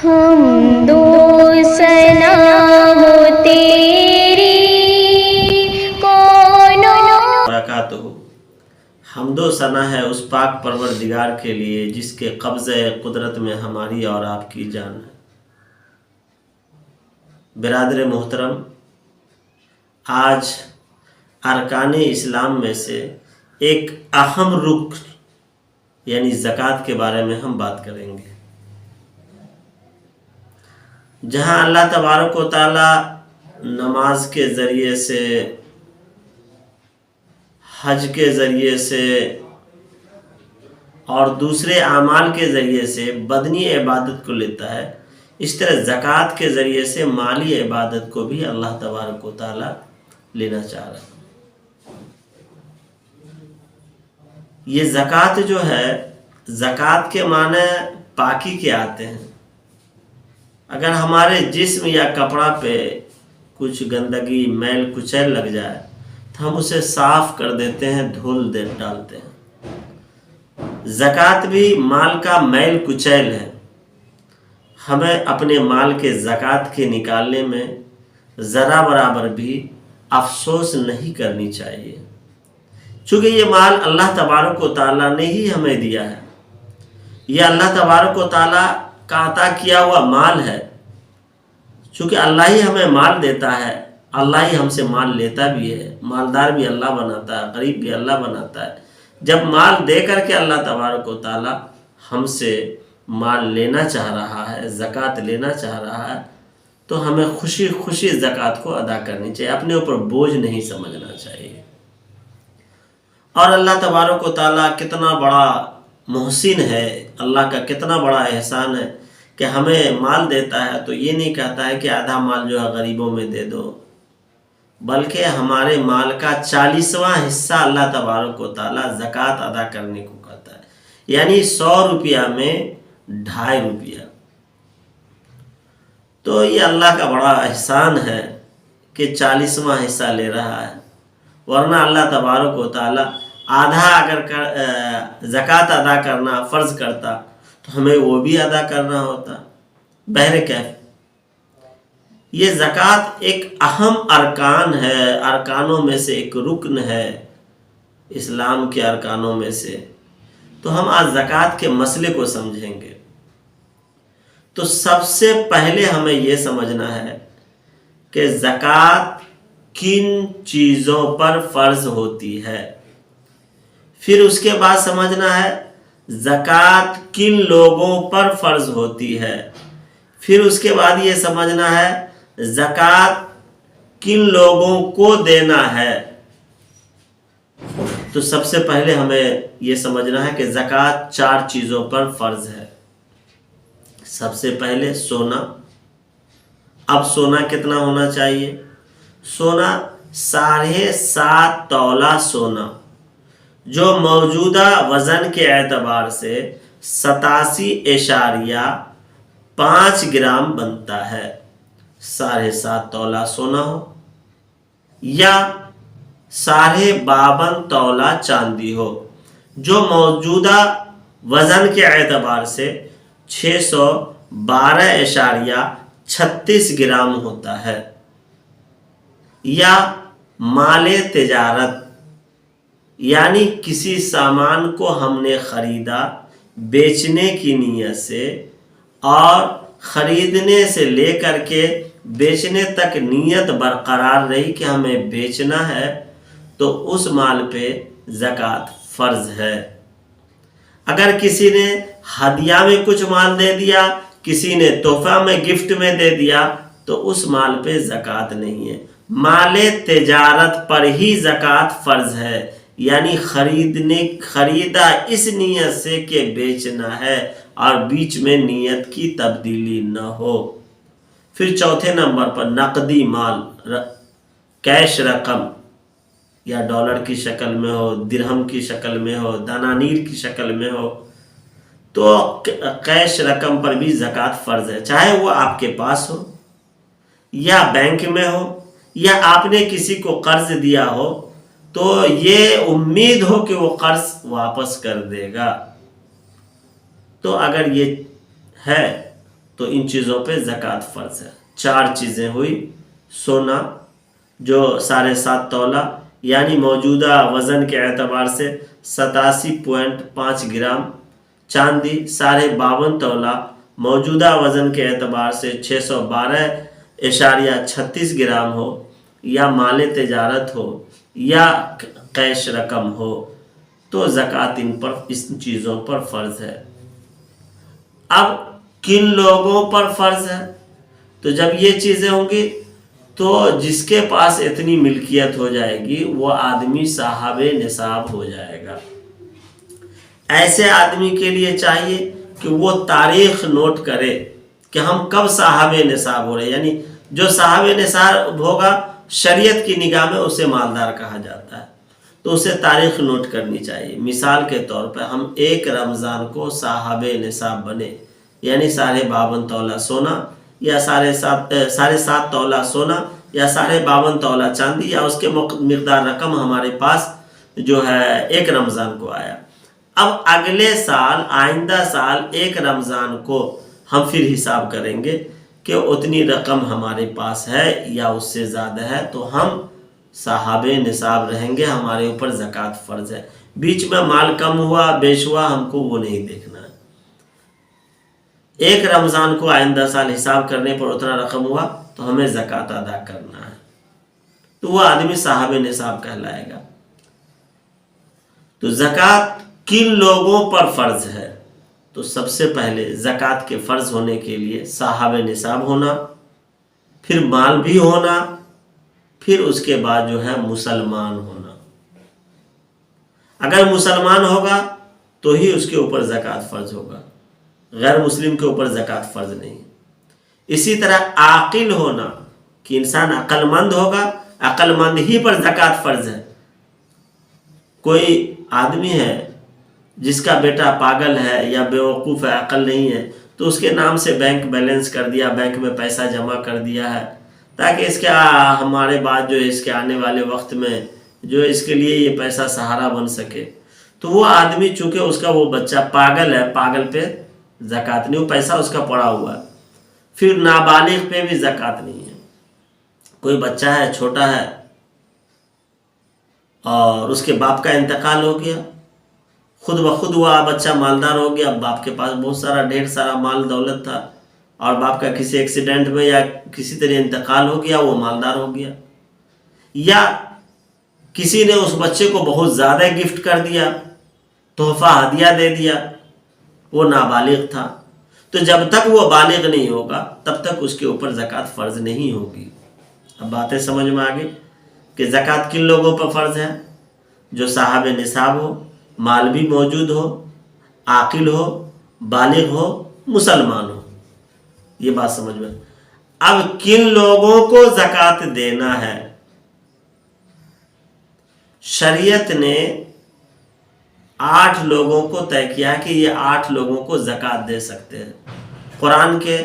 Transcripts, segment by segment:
حمد و ثنا ہو تیری کون برکاتہ۔ حمد و ثنا ہے اس پاک پروردگار کے لیے جس کے قبضہ قدرت میں ہماری اور آپ کی جان ہے۔ برادر محترم، آج ارکان اسلام میں سے ایک اہم رکن یعنی زکوٰۃ کے بارے میں ہم بات کریں گے، جہاں اللہ تبارک و تعالی نماز کے ذریعے سے، حج کے ذریعے سے اور دوسرے اعمال کے ذریعے سے بدنی عبادت کو لیتا ہے، اس طرح زکوٰۃ کے ذریعے سے مالی عبادت کو بھی اللہ تبارک و تعالی لینا چاہ رہا ہے۔ یہ زکوٰۃ جو ہے، زکوٰۃ کے معنی پاکی کے آتے ہیں۔ اگر ہمارے جسم یا کپڑا پہ کچھ گندگی، میل کچیل لگ جائے تو ہم اسے صاف کر دیتے ہیں، دھل ڈالتے ہیں۔ زکوٰۃ بھی مال کا میل کچیل ہے۔ ہمیں اپنے مال کے زکوٰۃ کے نکالنے میں ذرا برابر بھی افسوس نہیں کرنی چاہیے، چونکہ یہ مال اللہ تبارک و تعالیٰ نے ہی ہمیں دیا ہے۔ یہ اللہ تبارک و تعالیٰ کا عطا کیا ہوا مال ہے۔ چونکہ اللہ ہی ہمیں مال دیتا ہے، اللہ ہی ہم سے مال لیتا بھی ہے۔ مالدار بھی اللہ بناتا ہے، غریب بھی اللہ بناتا ہے۔ جب مال دے کر کے اللہ تبارک و تعالیٰ ہم سے مال لینا چاہ رہا ہے، زکوٰۃ لینا چاہ رہا ہے، تو ہمیں خوشی خوشی زکوٰۃ کو ادا کرنی چاہیے، اپنے اوپر بوجھ نہیں سمجھنا چاہیے۔ اور اللہ تبارک و تعالیٰ کتنا بڑا محسن ہے، اللہ کا کتنا بڑا احسان ہے کہ ہمیں مال دیتا ہے تو یہ نہیں کہتا ہے کہ آدھا مال جو ہے غریبوں میں دے دو، بلکہ ہمارے مال کا 40واں حصہ اللہ تبارک و تعالیٰ زکوٰۃ ادا کرنے کو کہتا ہے، یعنی 100 روپیہ میں 2.5 روپیہ۔ تو یہ اللہ کا بڑا احسان ہے کہ 40واں حصہ لے رہا ہے، ورنہ اللہ تبارک و تعالیٰ آدھا اگر زکوٰۃ ادا کرنا فرض کرتا تو ہمیں وہ بھی ادا کرنا ہوتا۔ بہرکیف یہ زکوٰۃ ایک اہم ارکان ہے، ارکانوں میں سے ایک رکن ہے، اسلام کے ارکانوں میں سے۔ تو ہم آج زکوٰۃ کے مسئلے کو سمجھیں گے۔ تو سب سے پہلے ہمیں یہ سمجھنا ہے کہ زکوٰۃ کن چیزوں پر فرض ہوتی ہے، پھر اس کے بعد سمجھنا ہے زکوٰۃ کن لوگوں پر فرض ہوتی ہے، پھر اس کے بعد یہ سمجھنا ہے زکوٰۃ کن لوگوں کو دینا ہے۔ تو سب سے پہلے ہمیں یہ سمجھنا ہے کہ زکوٰۃ 4 چیزوں پر فرض ہے۔ سب سے پہلے سونا۔ اب سونا کتنا ہونا چاہیے؟ سونا 7.5 تولہ سونا، جو موجودہ وزن کے اعتبار سے 87.5 گرام بنتا ہے۔ 7.5 تولہ سونا ہو یا 52.5 تولہ چاندی ہو، جو موجودہ وزن کے اعتبار سے 612.36 گرام ہوتا ہے، یا مال تجارت، یعنی کسی سامان کو ہم نے خریدا بیچنے کی نیت سے، اور خریدنے سے لے کر کے بیچنے تک نیت برقرار رہی کہ ہمیں بیچنا ہے، تو اس مال پہ زکوٰۃ فرض ہے۔ اگر کسی نے ہدیہ میں کچھ مال دے دیا، کسی نے تحفہ میں گفٹ میں دے دیا، تو اس مال پہ زکوٰۃ نہیں ہے۔ مال تجارت پر ہی زکوٰۃ فرض ہے، یعنی خریدا اس نیت سے کہ بیچنا ہے اور بیچ میں نیت کی تبدیلی نہ ہو۔ پھر چوتھے نمبر پر نقدی مال، کیش رقم، یا ڈالر کی شکل میں ہو، درہم کی شکل میں ہو، دنانیر کی شکل میں ہو، تو کیش رقم پر بھی زکوٰۃ فرض ہے، چاہے وہ آپ کے پاس ہو یا بینک میں ہو، یا آپ نے کسی کو قرض دیا ہو تو یہ امید ہو کہ وہ قرض واپس کر دے گا۔ تو اگر یہ ہے تو ان چیزوں پہ زکوٰۃ فرض ہے۔ 4 چیزیں ہوئی: سونا جو 7.5 تولہ یعنی موجودہ وزن کے اعتبار سے 87.5 گرام، چاندی 52.5 تولہ موجودہ وزن کے اعتبار سے 612.36 گرام ہو، یا مال تجارت ہو یا کیش رقم ہو، تو زکوٰۃ ان چیزوں پر فرض ہے۔ اب کن لوگوں پر فرض ہے؟ تو جب یہ چیزیں ہوں گی تو جس کے پاس اتنی ملکیت ہو جائے گی وہ آدمی صاحب نصاب ہو جائے گا۔ ایسے آدمی کے لیے چاہیے کہ وہ تاریخ نوٹ کرے کہ ہم کب صاحب نصاب ہو رہے، یعنی جو صاحب نصاب ہوگا شریعت کی نگاہ میں اسے مالدار کہا جاتا ہے، تو اسے تاریخ نوٹ کرنی چاہیے۔ مثال کے طور پر ہم 1 رمضان کو صاحب نصاب بنے، یعنی 52.5 تولہ سونا یا 7.5 تولہ سونا یا 52.5 تولہ چاندی یا اس کے مقدار رقم ہمارے پاس جو ہے 1 رمضان کو آیا۔ اب اگلے سال آئندہ سال 1 رمضان کو ہم پھر حساب کریں گے کہ اتنی رقم ہمارے پاس ہے یا اس سے زیادہ ہے، تو ہم صاحب نصاب رہیں گے، ہمارے اوپر زکوٰۃ فرض ہے۔ بیچ میں مال کم ہوا بیش ہوا ہم کو وہ نہیں دیکھنا ہے۔ 1 رمضان کو آئندہ سال حساب کرنے پر اتنا رقم ہوا تو ہمیں زکوٰۃ ادا کرنا ہے، تو وہ آدمی صاحب نصاب کہلائے گا۔ تو زکوٰۃ کن لوگوں پر فرض ہے؟ تو سب سے پہلے زکوٰۃ کے فرض ہونے کے لیے صاحب نصاب ہونا، پھر مال بھی ہونا، پھر اس کے بعد جو ہے مسلمان ہونا۔ اگر مسلمان ہوگا تو ہی اس کے اوپر زکوٰۃ فرض ہوگا، غیر مسلم کے اوپر زکوٰۃ فرض نہیں۔ اسی طرح عاقل ہونا کہ انسان عقل مند ہوگا، عقل مند ہی پر زکوٰۃ فرض ہے۔ کوئی آدمی ہے جس کا بیٹا پاگل ہے یا بیوقوف ہے، عقل نہیں ہے، تو اس کے نام سے بینک بیلنس کر دیا، بینک میں پیسہ جمع کر دیا ہے تاکہ اس کے ہمارے بعد جو اس کے آنے والے وقت میں جو اس کے لیے یہ پیسہ سہارا بن سکے، تو وہ آدمی چونکہ اس کا وہ بچہ پاگل ہے، پاگل پہ زکوٰۃ نہیں، وہ پیسہ اس کا پڑا ہوا ہے۔ پھر نابالغ پہ بھی زکوٰۃ نہیں ہے۔ کوئی بچہ ہے چھوٹا ہے اور اس کے باپ کا انتقال ہو گیا، خود بخود وہ بچہ مالدار ہو گیا، باپ کے پاس بہت سارا ڈھیر سارا مال دولت تھا، اور باپ کا کسی ایکسیڈنٹ میں یا کسی طرح انتقال ہو گیا، وہ مالدار ہو گیا، یا کسی نے اس بچے کو بہت زیادہ گفٹ کر دیا، تحفہ ہدیہ دے دیا، وہ نابالغ تھا، تو جب تک وہ بالغ نہیں ہوگا تب تک اس کے اوپر زکوٰۃ فرض نہیں ہوگی۔ اب باتیں سمجھ میں آ گئی کہ زکوٰۃ کن لوگوں پر فرض ہے؟ جو صاحب نصاب ہو، مال بھی موجود ہو، عاقل ہو، بالغ ہو، مسلمان ہو۔ یہ بات سمجھ میں۔ اب کن لوگوں کو زکوٰۃ دینا ہے؟ شریعت نے 8 لوگوں کو طے کیا کہ یہ 8 لوگوں کو زکوٰۃ دے سکتے ہیں۔ قرآن کے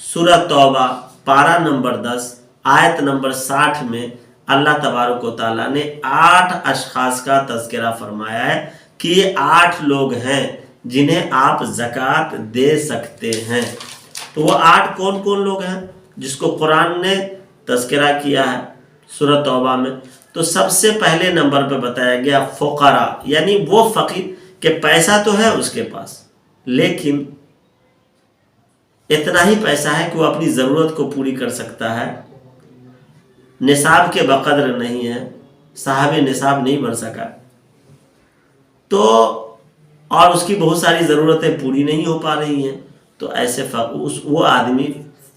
سورہ توبہ پارہ نمبر 10 آیت نمبر 60 میں اللہ تبارک و تعالیٰ نے 8 اشخاص کا تذکرہ فرمایا ہے کہ یہ 8 لوگ ہیں جنہیں آپ زکوٰۃ دے سکتے ہیں۔ تو وہ 8 کون کون لوگ ہیں جس کو قرآن نے تذکرہ کیا ہے سورہ توبہ میں؟ تو سب سے پہلے نمبر پہ بتایا گیا فقراء، یعنی وہ فقیر کہ پیسہ تو ہے اس کے پاس لیکن اتنا ہی پیسہ ہے کہ وہ اپنی ضرورت کو پوری کر سکتا ہے، نصاب کے بقدر نہیں ہے، صاحب نصاب نہیں بن سکا، تو اور اس کی بہت ساری ضرورتیں پوری نہیں ہو پا رہی ہیں، تو ایسے وہ آدمی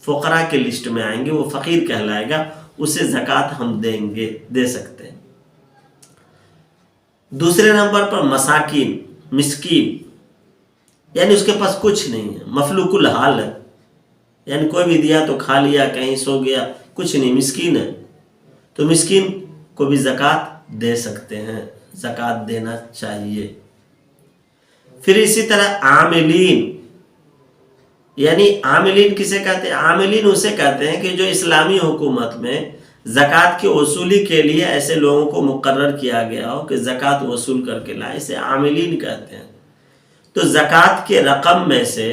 فقراء کے لسٹ میں آئیں گے، وہ فقیر کہلائے گا، اسے زکوٰۃ ہم دے سکتے ہیں۔ دوسرے نمبر پر مساکین، مسکین، یعنی اس کے پاس کچھ نہیں ہے، مفلوق الحال ہے، یعنی کوئی بھی دیا تو کھا لیا، کہیں سو گیا، کچھ نہیں، مسکین ہے، تو مسکین کو بھی زکوٰۃ دے سکتے ہیں، زکوٰۃ دینا چاہیے۔ پھر اسی طرح عاملین، یعنی عاملین کسے کہتے ہیں؟ عاملین اسے کہتے ہیں کہ جو اسلامی حکومت میں زکوٰۃ کی وصولی کے لیے ایسے لوگوں کو مقرر کیا گیا ہو کہ زکوٰۃ وصول کر کے لائے، اسے عاملین کہتے ہیں۔ تو زکوٰۃ کے رقم میں سے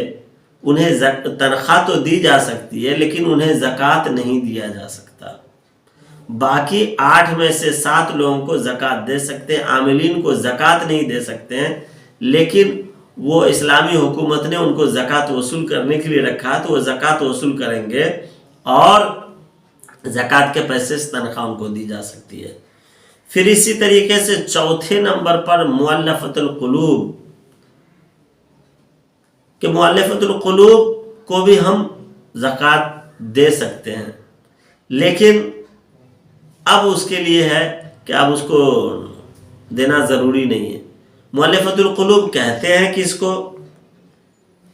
انہیں تنخواہ تو دی جا سکتی ہے لیکن انہیں زکوٰۃ نہیں دیا جا سکتا۔ باقی 8 میں سے 7 لوگوں کو زکوٰۃ دے سکتے ہیں، عاملین کو زکوٰۃ نہیں دے سکتے ہیں، لیکن وہ اسلامی حکومت نے ان کو زکوٰۃ وصول کرنے کے لیے رکھا تو وہ زکوٰۃ وصول کریں گے اور زکوٰۃ کے پیسے سے تنخواہ ان کو دی جا سکتی ہے۔ پھر اسی طریقے سے چوتھے نمبر پر مؤلفۃ القلوب، کہ مؤلفۃ القلوب کو بھی ہم زکوٰۃ دے سکتے ہیں، لیکن اب اس کے لیے ہے کہ اب اس کو دینا ضروری نہیں ہے۔ مؤلفۃ القلوب کہتے ہیں کہ اس کو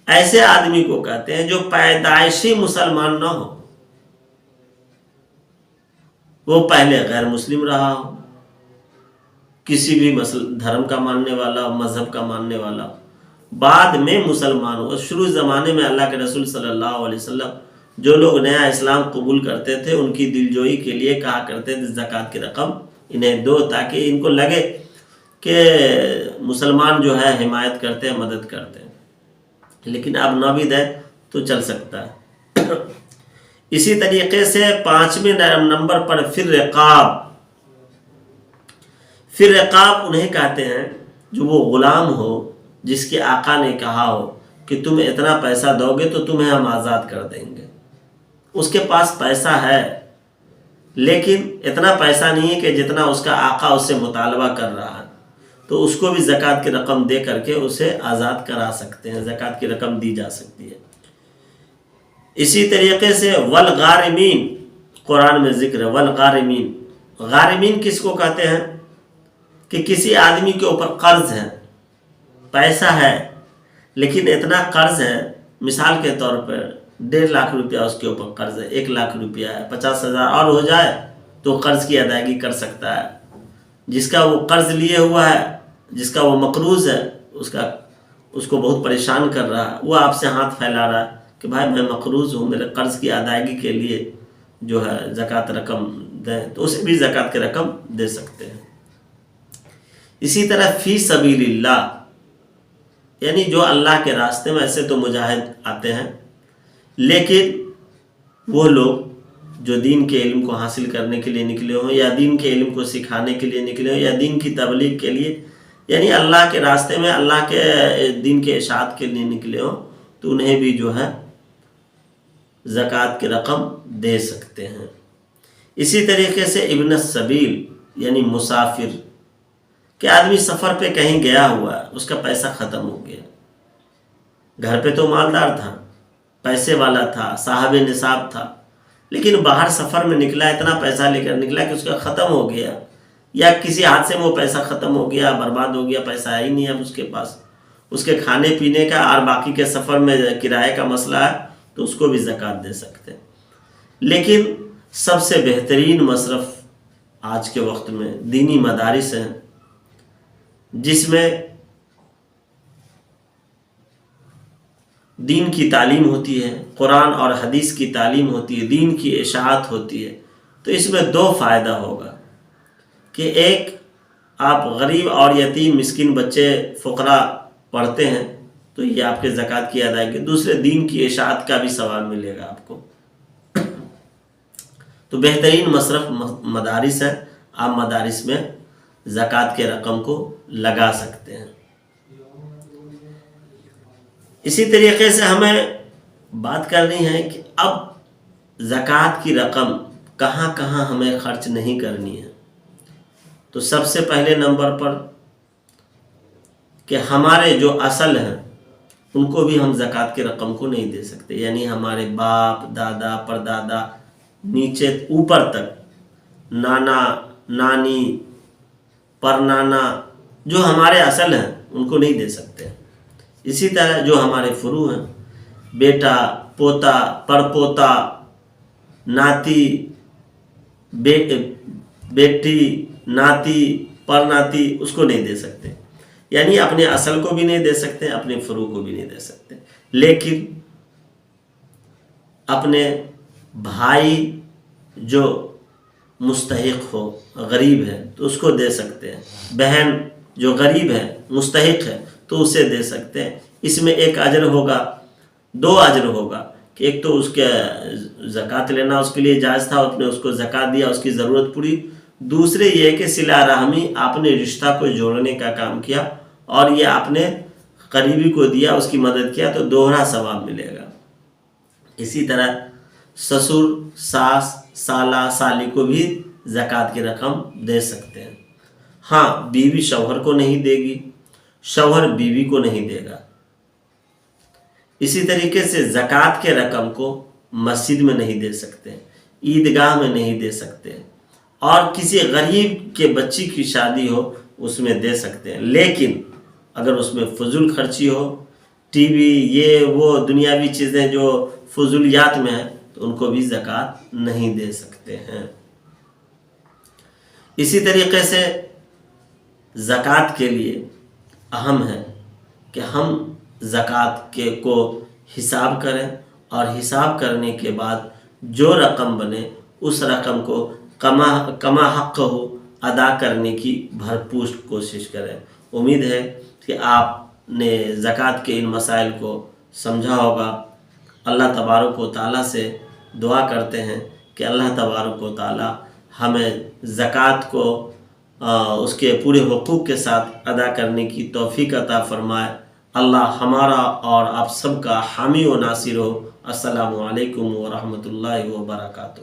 ایسے آدمی کو کہتے ہیں جو پیدائشی مسلمان نہ ہو، وہ پہلے غیر مسلم رہا ہو، کسی بھی دھرم کا ماننے والا، مذہب کا ماننے والا، بعد میں مسلمان ہو۔ شروع زمانے میں اللہ کے رسول صلی اللہ علیہ وسلم جو لوگ نیا اسلام قبول کرتے تھے ان کی دلجوئی کے لیے کہا کرتے تھے زکوٰۃ کی رقم انہیں دو، تاکہ ان کو لگے کہ مسلمان جو ہے حمایت کرتے ہیں، مدد کرتے ہیں، لیکن اب نہ بھی دے تو چل سکتا ہے۔ اسی طریقے سے 5ویں نمبر پر پھر رقاب انہیں کہتے ہیں جو وہ غلام ہو جس کے آقا نے کہا ہو کہ تم اتنا پیسہ دو گے تو تمہیں ہم آزاد کر دیں گے۔ اس کے پاس پیسہ ہے لیکن اتنا پیسہ نہیں ہے کہ جتنا اس کا آقا اس سے مطالبہ کر رہا ہے، تو اس کو بھی زکوٰۃ کی رقم دے کر کے اسے آزاد کرا سکتے ہیں، زکوٰۃ کی رقم دی جا سکتی ہے۔ اسی طریقے سے والغارمین، قرآن میں ذکر ہے والغارمین۔ غارمین کس کو کہتے ہیں؟ کہ کسی آدمی کے اوپر قرض ہے، پیسہ ہے لیکن اتنا قرض ہے، مثال کے طور پر 1.5 لاکھ روپیہ اس کے اوپر قرض ہے، 1 لاکھ روپیہ ہے، 50,000 اور ہو جائے تو قرض کی ادائیگی کر سکتا ہے۔ جس کا وہ قرض لیے ہوا ہے، جس کا وہ مقروض ہے، اس کو بہت پریشان کر رہا ہے، وہ آپ سے ہاتھ پھیلا رہا ہے کہ بھائی میں مقروض ہوں، میرے قرض کی ادائیگی کے لیے جو ہے زکوٰۃ رقم دیں، تو اسے بھی زکوٰۃ کی رقم دے سکتے ہیں۔ اسی طرح فی سبیل اللہ، یعنی جو اللہ کے راستے میں، ایسے تو مجاہد آتے ہیں لیکن وہ لوگ جو دین کے علم کو حاصل کرنے کے لیے نکلے ہوں یا دین کے علم کو سکھانے کے لیے نکلے ہوں یا دین کی تبلیغ کے لیے، یعنی اللہ کے راستے میں اللہ کے دین کے اشاعت کے لیے نکلے ہوں، تو انہیں بھی جو ہے زکوٰۃ کی رقم دے سکتے ہیں۔ اسی طریقے سے ابن السبیل یعنی مسافر، کہ آدمی سفر پہ کہیں گیا ہوا ہے، اس کا پیسہ ختم ہو گیا، گھر پہ تو مالدار تھا، پیسے والا تھا، صاحب نصاب تھا، لیکن باہر سفر میں نکلا، اتنا پیسہ لے کر نکلا کہ اس کا ختم ہو گیا، یا کسی حادثے میں وہ پیسہ ختم ہو گیا، برباد ہو گیا، پیسہ ہی نہیں اب اس کے پاس، اس کے کھانے پینے کا اور باقی کے سفر میں کرائے کا مسئلہ ہے، تو اس کو بھی زکوٰۃ دے سکتے ہیں۔ لیکن سب سے بہترین مصرف آج کے وقت میں دینی مدارس ہیں، جس میں دین کی تعلیم ہوتی ہے، قرآن اور حدیث کی تعلیم ہوتی ہے، دین کی اشاعت ہوتی ہے، تو اس میں 2 فائدہ ہوگا کہ ایک، آپ غریب اور یتیم مسکین بچے فقراء پڑھتے ہیں تو یہ آپ کے زکوٰۃ کی ادائیگی، دوسرے دین کی اشاعت کا بھی ثواب ملے گا آپ کو۔ تو بہترین مصرف مدارس ہے، آپ مدارس میں زکوٰۃ کے رقم کو لگا سکتے ہیں۔ اسی طریقے سے ہمیں بات کرنی ہے کہ اب زکوٰۃ کی رقم کہاں کہاں ہمیں خرچ نہیں کرنی ہے۔ تو سب سے پہلے نمبر پر کہ ہمارے جو اصل ہیں ان کو بھی ہم زکوٰۃ کی رقم کو نہیں دے سکتے، یعنی ہمارے باپ، دادا، پردادا، نیچے اوپر تک، نانا، نانی، پرنانا، جو ہمارے اصل ہیں ان کو نہیں دے سکتے۔ اسی طرح جو ہمارے فروع ہیں، بیٹا، پوتا، پرپوتا، ناتی، بیٹی، ناتی، پرناتی، اس کو نہیں دے سکتے، یعنی اپنے اصل کو بھی نہیں دے سکتے، اپنے فروع کو بھی نہیں دے سکتے، لیکن اپنے بھائی جو مستحق ہو، غریب ہے تو اس کو دے سکتے ہیں، بہن جو غریب ہے، مستحق ہے، تو اسے دے سکتے ہیں۔ اس میں ایک اجر ہوگا دو اجر ہوگا کہ ایک تو اس کے زکوٰۃ لینا اس کے لیے جائز تھا، اس نے اس کو زکوٰۃ دیا، اس کی ضرورت پوری. دوسرے یہ کہ صلہ رحمی، آپ نے رشتہ کو جوڑنے کا کام کیا اور یہ آپ نے قریبی کو دیا، اس کی مدد کیا، تو دوہرا ثواب ملے گا. اسی طرح سسر، ساس، سالہ، سالی کو بھی زکوٰۃ کی رقم دے سکتے ہیں. ہاں، بیوی شوہر کو نہیں دے گی، شوہر بیوی کو نہیں دے گا. اسی طریقے سے زکوٰۃ کے رقم کو مسجد میں نہیں دے سکتے، عیدگاہ میں نہیں دے سکتے، اور کسی غریب کے بچی کی شادی ہو اس میں دے سکتے ہیں. لیکن اگر اس میں فضول خرچی ہو، ٹی وی، یہ وہ دنیاوی چیزیں جو فضولیات میں ہیں، تو ان کو بھی زکوٰۃ نہیں دے سکتے ہیں. اسی طریقے سے زکوٰۃ کے لیے اہم ہے کہ ہم زکوٰۃ کو حساب کریں، اور حساب کرنے کے بعد جو رقم بنے اس رقم کو کما حق ہو ادا کرنے کی بھرپور کوشش کریں. امید ہے کہ آپ نے زکوٰۃ کے ان مسائل کو سمجھا ہوگا. اللہ تبارک و تعالیٰ سے دعا کرتے ہیں کہ اللہ تبارک و تعالیٰ ہمیں زکوٰۃ کو اس کے پورے حقوق کے ساتھ ادا کرنے کی توفیق عطا فرمائے. اللہ ہمارا اور آپ سب کا حامی و ناصر ہو. السلام علیکم ورحمۃ اللہ وبرکاتہ.